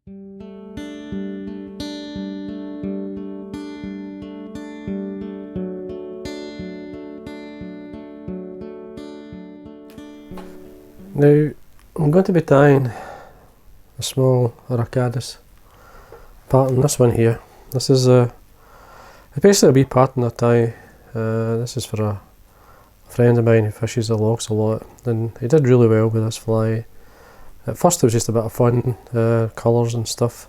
Now I'm going to be tying a small Caddis pattern, this one here. This is basically a wee pattern I tie. This is for a friend of mine who fishes the lochs a lot, and he did really well with this fly. At first it was just a bit of fun, colours and stuff.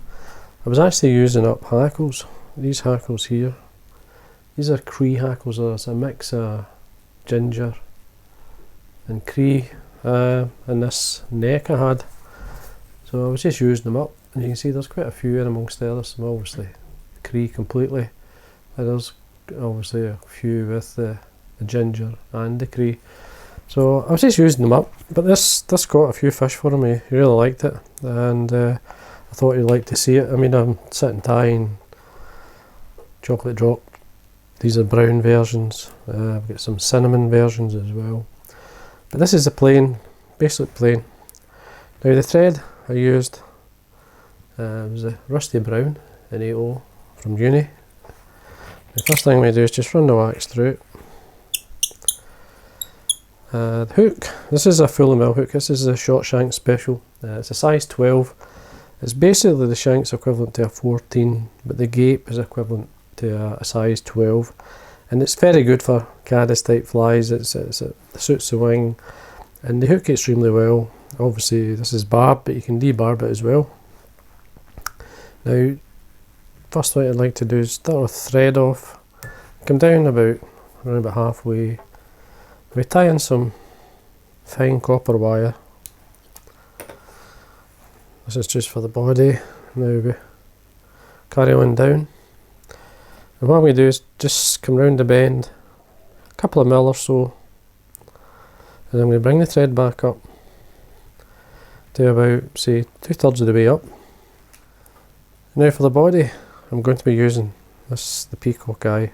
I was actually using up hackles, these hackles here. These are Cree hackles. It's a mix of ginger and Cree in this neck I had. So I was just using them up, and you can see there's quite a few in amongst the others. Some obviously Cree completely, and there's obviously a few with the ginger and the Cree. So I was just using them up, but this caught a few fish for him. He really liked it, and I thought he'd like to see it. I mean, I'm sitting tying chocolate drop. These are brown versions. I've got some cinnamon versions as well. But this is the plain, basically plain. Now the thread I used was a Rusty.Brown in 8/0 from uni. The first thing we do is just run the wax through it. The hook, this is a full mill hook. This is a short shank special. It's a size 12. It's basically the shank's equivalent to a 14, but the gape is equivalent to a size 12. And it's very good for Caddis type flies. It suits the wing, and they hook extremely well. Obviously this is barb, but you can debarb it as well. Now, first what I'd like to do is start with thread off, come down around about halfway. We tie in some fine copper wire. This is just for the body. Now we carry on down. And what we do is just come round the bend, a couple of mil or so, and then we bring the thread back up to about, say, 2/3 of the way up. Now for the body, I'm going to be using the Peacock eye.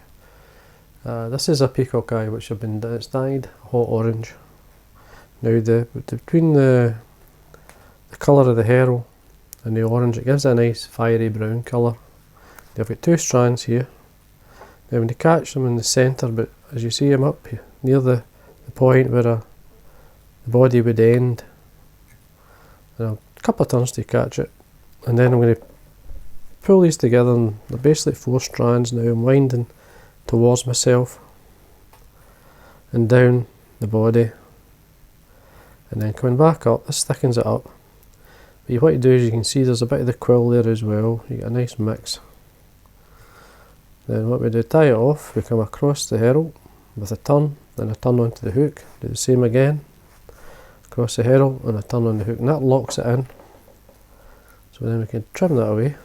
This is a Peacock eye which it's dyed hot orange. Now between the colour of the herl and the orange, it gives it a nice fiery brown colour. I've got two strands here. Now when you catch them in the centre, but as you see them up here, near the point where the body would end, and a couple of turns to catch it, and then I'm going to pull these together, and they're basically 4 strands now. I'm winding towards myself and down the body, and then coming back up. This thickens it up, but what you do is you can see there's a bit of the quill there as well. You get a nice mix. Then what we do, tie it off, we come across the herl with a turn, and a turn onto the hook. Do the same again, across the herl and a turn on the hook, and that locks it in. So then we can trim that away.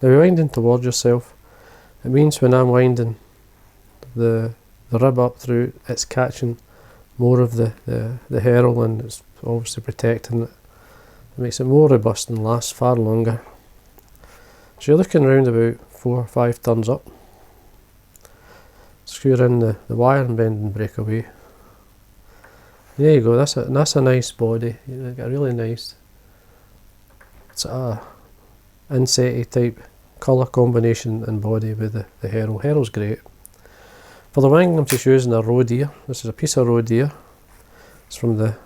Now you're winding towards yourself. It means when I'm winding the rib up through, it's catching more of the herl, and it's obviously protecting it. It makes it more robust and lasts far longer. So you're looking around about 4 or 5 turns up. Screw in the wire and bend and break away. There you go, that's a nice body. You've got a really nice insecty type colour combination and body with the herl. Herl's great. For the wing, I'm just using a roe deer. This is a piece of roe deer. It's from the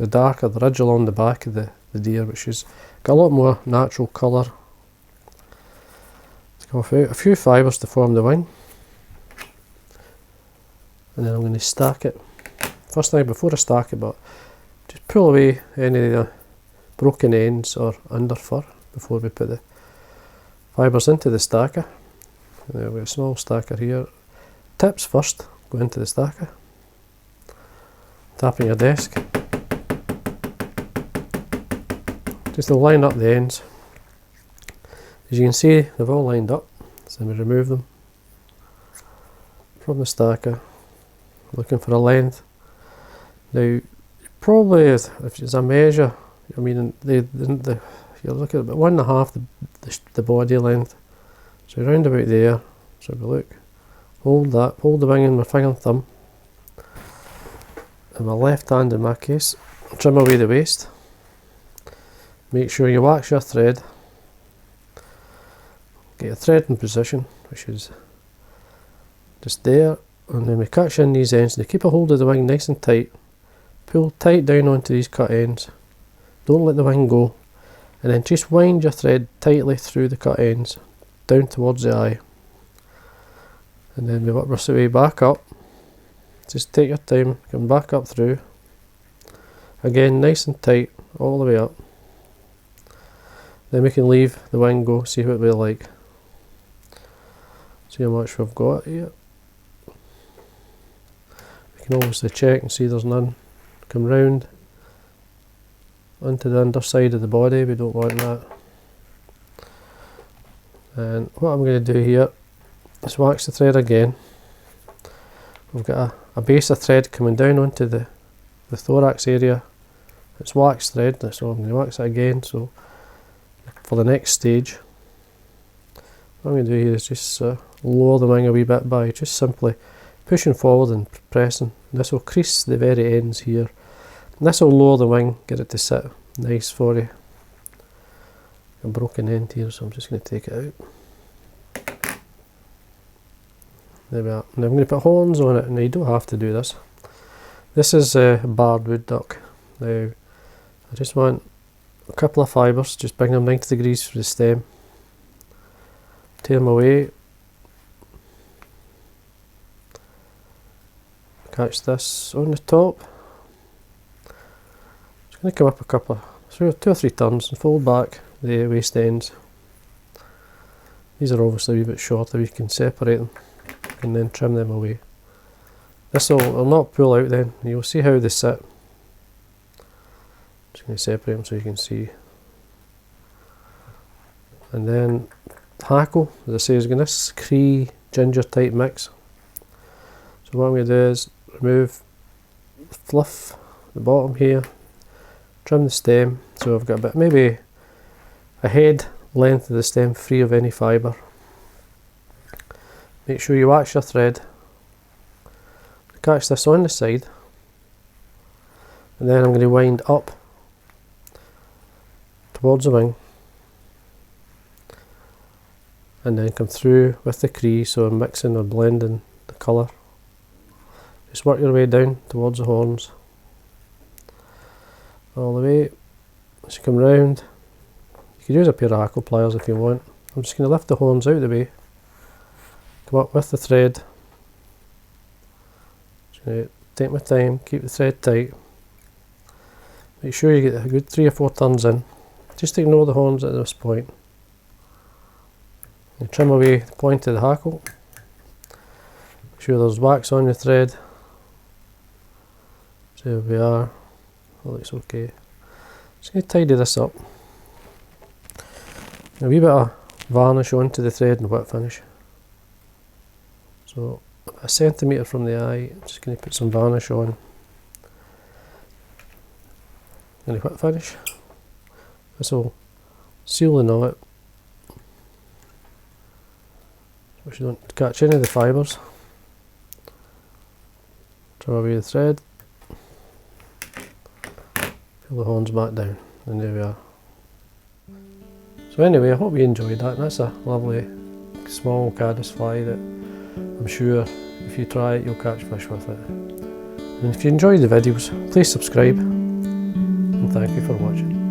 darker, the ridge along the back of the deer, which has got a lot more natural colour. A few fibres to form the wing, and then I'm going to stack it. First thing, before I stack it, but just pull away any of the broken ends or under fur before we put the fibres into the stacker. There we have a small stacker here. Tips first go into the stacker. Tapping your desk. Just to line up the ends. As you can see, they've all lined up, so we remove them from the stacker, looking for a length. Now, probably as a measure, I mean, you're looking at about 1.5 the body length, so round about there. So we look, hold the wing in my finger and thumb, and my left hand in my case, trim away the waste. Make sure you wax your thread get your thread in position, which is just there, and then we catch in these ends, and they keep a hold of the wing nice and tight. Pull tight down onto these cut ends, don't let the wing go, and then just wind your thread tightly through the cut ends, down towards the eye, and then we work our way back up. Just take your time, come back up through, again nice and tight all the way up. Then we can leave the wing go, see what we like. See how much we've got here. We can obviously check and see there's none. Come round onto the underside of the body, we don't want that. And what I'm going to do here is wax the thread again. We've got a base of thread coming down onto the thorax area. It's wax thread, so I'm going to wax it again. So for the next stage, what I'm going to do here is just lower the wing a wee bit by just simply pushing forward and pressing. This will crease the very ends here. And this will lower the wing, get it to sit nice for you. A broken end here, so I'm just going to take it out. There we are. Now I'm going to put horns on it, and you don't have to do this. This is barred woodduck. Now I just want a couple of fibres, just bring them 90 degrees for the stem. Tear them away. Catch this on the top. Just going to come up a couple, 2 or 3 turns and fold back the waist ends. These are obviously a wee bit shorter, you can separate them and then trim them away. This will not pull out then, you'll see how they sit. Just going to separate them so you can see. And then Hackle, as I say, is going this Cree ginger type mix. So what I'm going to do is remove the fluff, the bottom here, trim the stem, so I've got a bit, maybe a head length of the stem free of any fibre. Make sure you wax your thread. Catch this on the side, and then I'm going to wind up towards the wing, and then come through with the Cree, so I'm mixing or blending the colour. Just work your way down towards the horns, all the way. As you come round, you can use a pair of hackle pliers if you want. I'm just going to lift the horns out of the way, come up with the thread. Just going to take my time, keep the thread tight. Make sure you get a good 3 or 4 turns in. Just ignore the horns at this point. You trim away the point of the hackle. Make sure there's wax on your thread. So there we are. That looks okay. Just going to tidy this up. A wee bit of varnish onto the thread and wet finish. So about 1 centimetre from the eye, I'm just going to put some varnish on. And a wet finish. This will seal the knot, so you don't catch any of the fibres. Trim away the thread, pull the horns back down, and there we are. So anyway, I hope you enjoyed that. That's a lovely small caddis fly that I'm sure if you try it you'll catch fish with it. And if you enjoyed the videos, please subscribe, and thank you for watching.